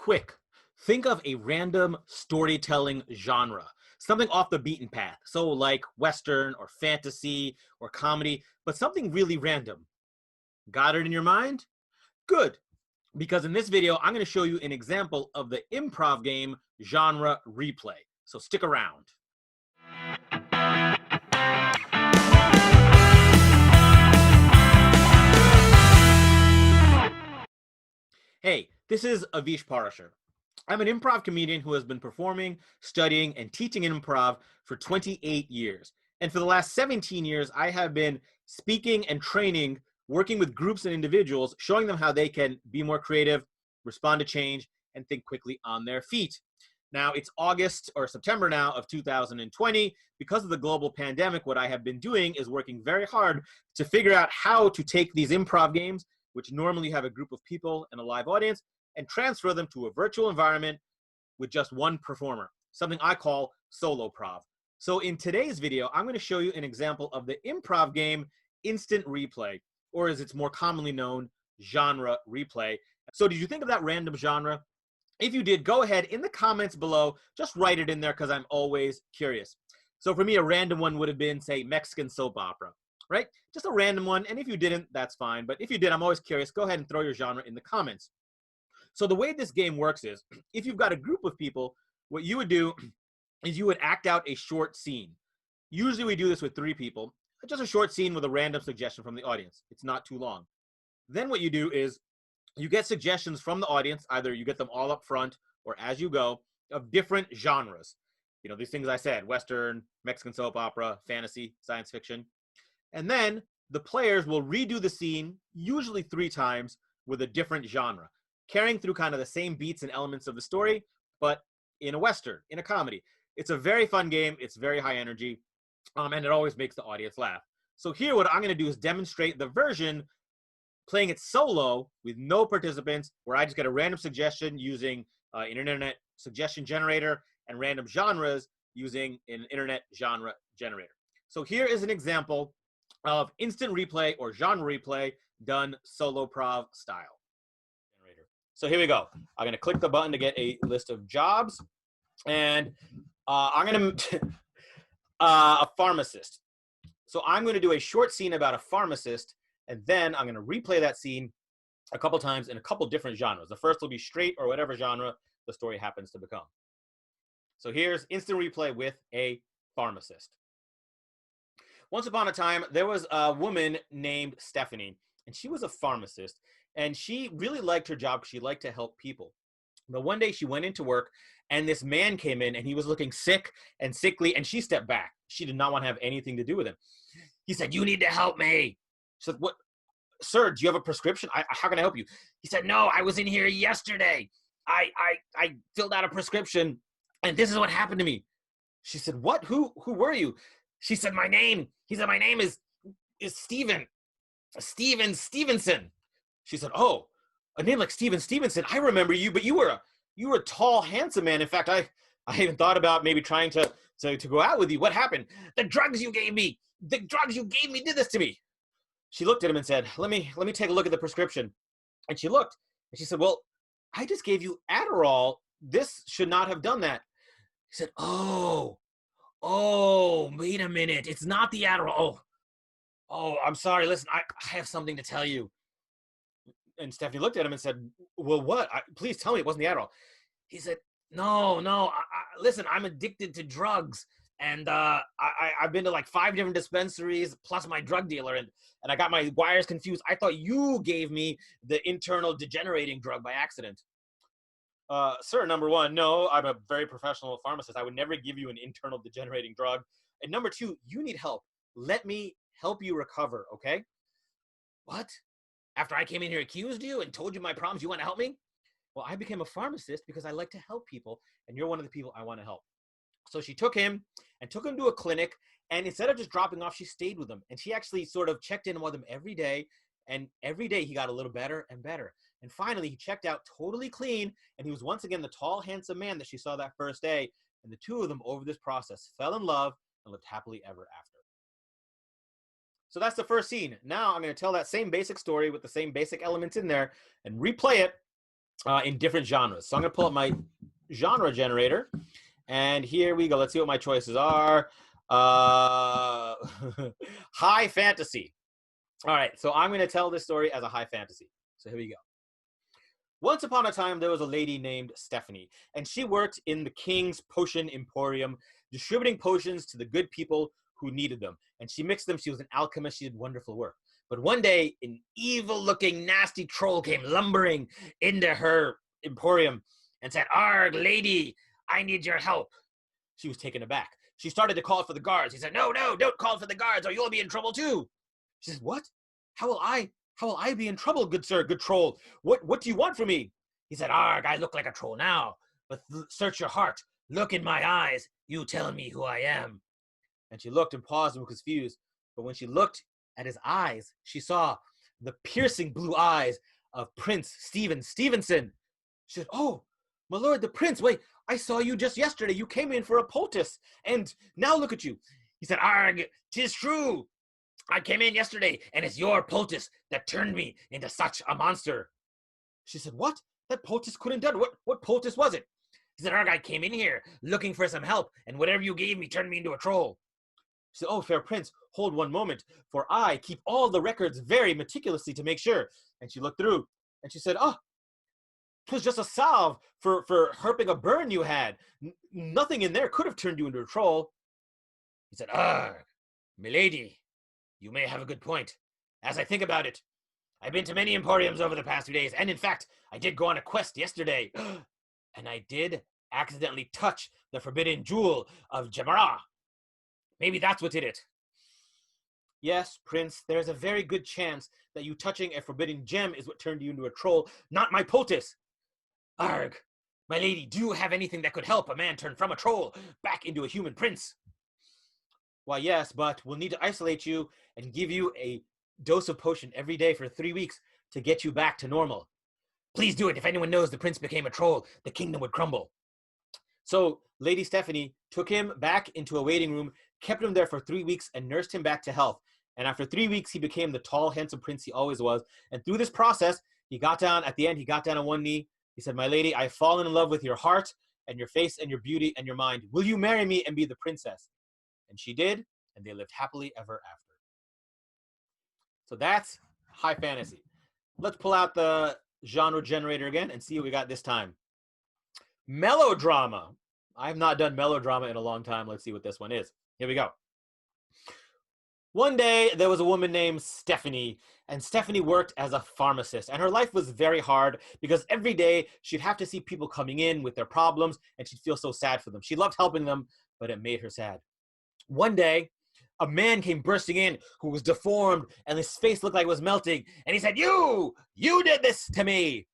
Quick, think of a random storytelling genre, something off the beaten path. So, like Western or fantasy or comedy, but something really random. Got it in your mind? Good, because in this video, I'm going to show you an example of the improv game genre replay. So, stick around. Hey, this is Avish Parashar. I'm an improv comedian who has been performing, studying, and teaching improv for 28 years. And for the last 17 years, I have been speaking and training, working with groups and individuals, showing them how they can be more creative, respond to change, and think quickly on their feet. Now, it's August or September now of 2020. Because of the global pandemic, what I have been doing is working very hard to figure out how to take these improv games, which normally have a group of people and a live audience, and transfer them to a virtual environment with just one performer, something I call Soloprov. So in today's video, I'm going to show you an example of the improv game instant replay, or as it's more commonly known, genre replay. So did you think of that random genre? If you did, go ahead in the comments below, just write it in there because I'm always curious. So for me, a random one would have been, say, Mexican soap opera, right? Just a random one. And if you didn't, that's fine. But if you did, I'm always curious. Go ahead and throw your genre in the comments. So the way this game works is, if you've got a group of people, what you would do is you would act out a short scene. Usually we do this with 3 people, just a short scene with a random suggestion from the audience. It's not too long. Then what you do is you get suggestions from the audience, either you get them all up front or as you go, of different genres. You know, these things I said, Western, Mexican soap opera, fantasy, science fiction. And then the players will redo the scene, usually 3 times, with a different genre, carrying through kind of the same beats and elements of the story, but in a Western, in a comedy. It's a very fun game. It's very high energy, and it always makes the audience laugh. So here, what I'm going to do is demonstrate the version playing it solo with no participants, where I just get a random suggestion using an internet suggestion generator and random genres using an internet genre generator. So here is an example of instant replay or genre replay done Soloprov style. So here we go. I'm going to click the button to get a list of jobs. And I'm going to, a pharmacist. So I'm going to do a short scene about a pharmacist, and then I'm going to replay that scene a couple times in a couple different genres. The first will be straight or whatever genre the story happens to become. So here's instant replay with a pharmacist. Once upon a time, there was a woman named Stephanie, and she was a pharmacist, and she really liked her job because she liked to help people. But one day she went into work, and this man came in, and he was looking sick and sickly, and she stepped back. She did not want to have anything to do with him. He said, "You need to help me." She said, "What? Sir, do you have a prescription? How can I help you?" He said, "No, I was in here yesterday. I filled out a prescription, and this is what happened to me." She said, "What? Who were you?" She said, "My name." He said, "My name is Steven Stevenson." She said, "Oh, a name like Steven Stevenson. I remember you, but you were a tall, handsome man. In fact, I even thought about maybe trying to go out with you. What happened? The drugs you gave me did this to me." She looked at him and said, let me take a look at the prescription. And she looked, and she said, "Well, I just gave you Adderall. This should not have done that." He said, "Oh, wait a minute. It's not the Adderall. Oh, I'm sorry. Listen, I have something to tell you." And Stephanie looked at him and said, "Well, what? Please tell me it wasn't the Adderall." He said, No. Listen, I'm addicted to drugs. And I've been to like 5 different dispensaries, plus my drug dealer, and I got my wires confused. I thought you gave me the internal degenerating drug by accident." Sir, number 1, no, I'm a very professional pharmacist. I would never give you an internal degenerating drug. And number 2, you need help. Let me help you recover, okay? "What? After I came in here, accused you, and told you my problems, you want to help me?" "Well, I became a pharmacist because I like to help people, and you're one of the people I want to help." So she took him to a clinic, and instead of just dropping off, she stayed with him. And she actually sort of checked in with him every day, and every day he got a little better and better. And finally, he checked out totally clean, and he was once again the tall, handsome man that she saw that first day. And the 2 of them, over this process, fell in love and lived happily ever after. So that's the first scene. Now I'm going to tell that same basic story with the same basic elements in there and replay it in different genres. So I'm going to pull up my genre generator. And here we go. Let's see what my choices are. High fantasy. All right. So I'm going to tell this story as a high fantasy. So here we go. Once upon a time, there was a lady named Stephanie, and she worked in the king's potion emporium, distributing potions to the good people who needed them. And she mixed them. She was an alchemist. She did wonderful work. But one day, an evil-looking, nasty troll came lumbering into her emporium and said, "Arg, lady, I need your help." She was taken aback. She started to call for the guards. He said, "No, no, don't call for the guards, or you'll be in trouble too." She said, "What? How will I be in trouble, good sir, good troll? What do you want from me?" He said, "Arg, I look like a troll now, but search your heart. Look in my eyes. You tell me who I am." And she looked and paused and was confused. But when she looked at his eyes, she saw the piercing blue eyes of Prince Stephen Stevenson. She said, "Oh, my lord, the prince, wait, I saw you just yesterday. You came in for a poultice, and now look at you." He said, "Arg, 'tis true. I came in yesterday, and it's your poultice that turned me into such a monster." She said, "What? That poultice couldn't have done. What poultice was it?" He said, "Arg, I came in here looking for some help, and whatever you gave me turned me into a troll." She said, "Oh, fair prince, hold one moment, for I keep all the records very meticulously to make sure." And she looked through, and she said, "Oh, 'twas just a salve for herping a burn you had. Nothing in there could have turned you into a troll." He said, "Ah, milady, you may have a good point. As I think about it, I've been to many emporiums over the past few days, and in fact, I did go on a quest yesterday, and I did accidentally touch the forbidden jewel of Gemara. Maybe that's what did it." "Yes, prince, there's a very good chance that you touching a forbidden gem is what turned you into a troll, not my poultice." "Arg, my lady, do you have anything that could help a man turn from a troll back into a human prince?" "Why, yes, but we'll need to isolate you and give you a dose of potion every day for 3 weeks to get you back to normal." "Please do it. If anyone knows the prince became a troll, the kingdom would crumble." So Lady Stephanie took him back into a waiting room, kept him there for 3 weeks, and nursed him back to health. And after 3 weeks, he became the tall, handsome prince he always was. And through this process, at the end, he got down on one knee. He said, "My lady, I've fallen in love with your heart and your face and your beauty and your mind. Will you marry me and be the princess?" And she did, and they lived happily ever after. So that's high fantasy. Let's pull out the genre generator again and see what we got this time. Melodrama. I've not done melodrama in a long time. Let's see what this one is. Here we go. One day, there was a woman named Stephanie, and Stephanie worked as a pharmacist, and her life was very hard because every day she'd have to see people coming in with their problems, and she'd feel so sad for them. She loved helping them, but it made her sad. One day, a man came bursting in who was deformed, and his face looked like it was melting, and he said, You did this to me."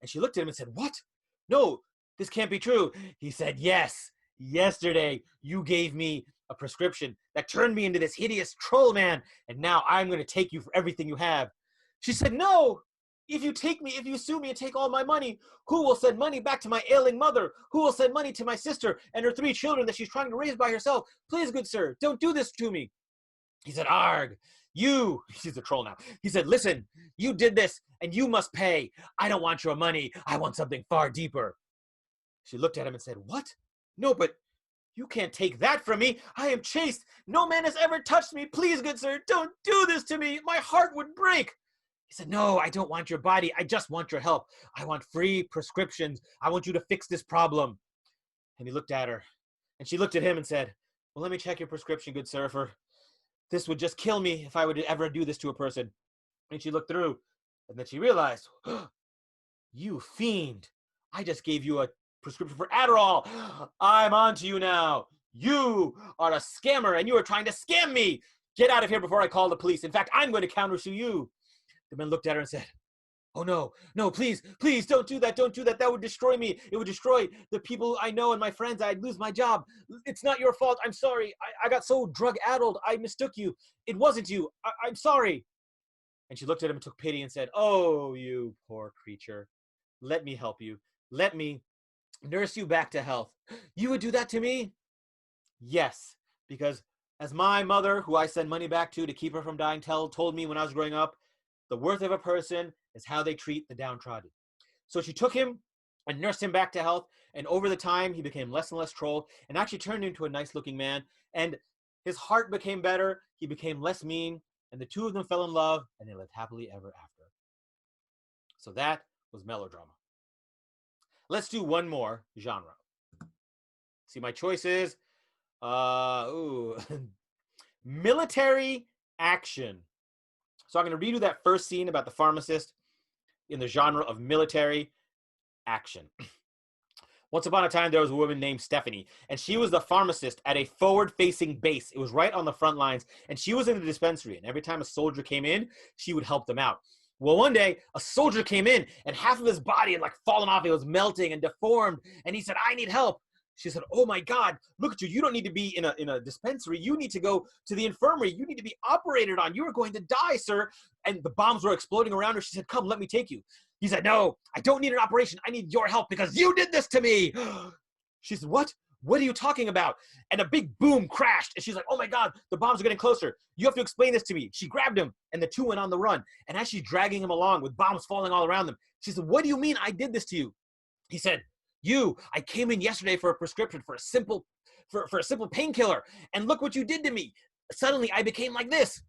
And she looked at him and said, "What? No, this can't be true." He said, "Yes, yesterday you gave me a prescription that turned me into this hideous troll man, and now I'm going to take you for everything you have." She said, "No, if you sue me and take all my money, who will send money back to my ailing mother? Who will send money to my sister and her 3 children that she's trying to raise by herself? Please, good sir, don't do this to me." He said, "Arg, he's a troll now. He said, "Listen, you did this and you must pay. I don't want your money. I want something far deeper." She looked at him and said, "What? No, but you can't take that from me. I am chaste. No man has ever touched me. Please, good sir, don't do this to me. My heart would break." He said, "No, I don't want your body. I just want your help. I want free prescriptions. I want you to fix this problem." And he looked at her, and she looked at him and said, "Well, let me check your prescription, good sir, for this would just kill me if I would ever do this to a person." And she looked through, and then she realized, "You fiend, I just gave you a prescription for Adderall. I'm on to you now. You are a scammer, and you are trying to scam me. Get out of here before I call the police. In fact, I'm going to countersue you." The man looked at her and said, "Oh, no, please, don't do that. Don't do that. That would destroy me. It would destroy the people I know and my friends. I'd lose my job. It's not your fault. I'm sorry. I got so drug-addled. I mistook you. It wasn't you. I'm sorry." And she looked at him and took pity and said, "Oh, you poor creature. Let me help you. Let me nurse you back to health." "You would do that to me?" "Yes, because as my mother, who I send money back to keep her from dying, told me when I was growing up, the worth of a person is how they treat the downtrodden. So she took him and nursed him back to health. And over the time, he became less and less trolled and actually turned into a nice looking man. And his heart became better. He became less mean. And the two of them fell in love and they lived happily ever after. So that was Melodrama. Let's do one more genre. See, my choice is military action. So I'm going to redo that first scene about the pharmacist in the genre of military action. Once upon a time, there was a woman named Stephanie, and she was the pharmacist at a forward-facing base. It was right on the front lines, and she was in the dispensary, and every time a soldier came in, she would help them out. Well, one day, a soldier came in, and half of his body had fallen off. It was melting and deformed, and he said, "I need help." She said, "Oh my God, look at you. You don't need to be in a dispensary. You need to go to the infirmary. You need to be operated on. You are going to die, sir." And the bombs were exploding around her. She said, "Come, let me take you." He said, "No, I don't need an operation. I need your help because you did this to me." She said, "What? What are you talking about?" And a big boom crashed. And she's like, "Oh my God, the bombs are getting closer. You have to explain this to me." She grabbed him and the two went on the run. And as she's dragging him along with bombs falling all around them, she said, "What do you mean I did this to you?" He said, I came in yesterday for a prescription for a simple painkiller. And look what you did to me. Suddenly I became like this."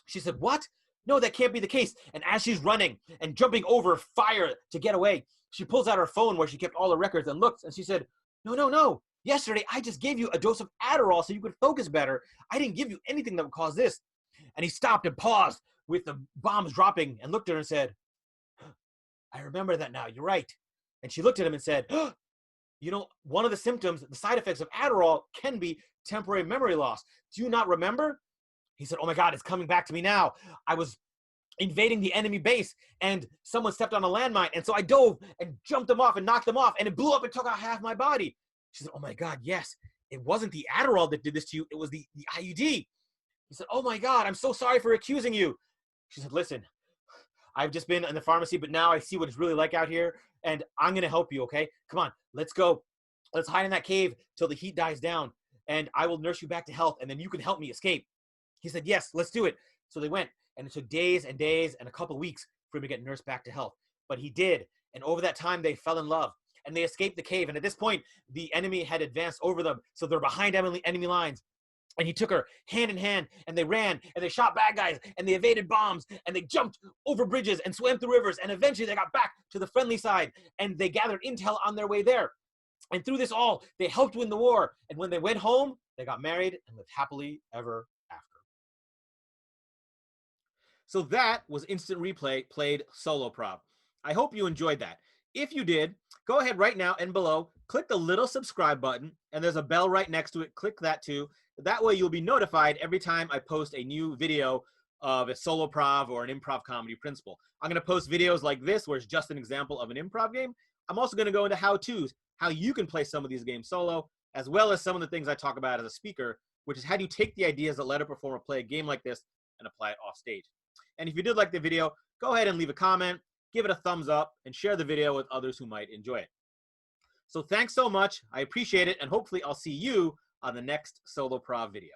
She said, "What? No, that can't be the case." And as she's running and jumping over fire to get away, she pulls out her phone where she kept all the records and looks, and she said, No. Yesterday, I just gave you a dose of Adderall so you could focus better. I didn't give you anything that would cause this." And he stopped and paused with the bombs dropping and looked at her and said, "I remember that now. You're right." And she looked at him and said, "One of the symptoms, the side effects of Adderall can be temporary memory loss. Do you not remember?" He said, "Oh my God, it's coming back to me now. I was invading the enemy base and someone stepped on a landmine. And so I dove and jumped them off and knocked them off and it blew up and took out half my body." She said, "Oh my God, yes. It wasn't the Adderall that did this to you. It was the IUD. He said, "Oh my God, I'm so sorry for accusing you." She said, "Listen, I've just been in the pharmacy, but now I see what it's really like out here and I'm going to help you. Okay, come on, let's go. Let's hide in that cave till the heat dies down and I will nurse you back to health and then you can help me escape." He said, "Yes, let's do it." So they went, and it took days and days and a couple of weeks for him to get nursed back to health. But he did, and over that time, they fell in love, and they escaped the cave. And at this point, the enemy had advanced over them, so they're behind enemy lines. And he took her hand in hand, and they ran, and they shot bad guys, and they evaded bombs, and they jumped over bridges and swam through rivers, and eventually they got back to the friendly side, and they gathered intel on their way there. And through this all, they helped win the war, and when they went home, they got married and lived happily ever after. So that was Instant Replay played Soloprov. I hope you enjoyed that. If you did, go ahead right now and below, click the little subscribe button, and there's a bell right next to it. Click that too. That way you'll be notified every time I post a new video of a Soloprov or an improv comedy principle. I'm going to post videos like this where it's just an example of an improv game. I'm also going to go into how-tos, how you can play some of these games solo, as well as some of the things I talk about as a speaker, which is how do you take the ideas that let a performer play a game like this and apply it off stage. And if you did like the video, go ahead and leave a comment, give it a thumbs up, and share the video with others who might enjoy it. So thanks so much. I appreciate it, and hopefully I'll see you on the next Soloprov video.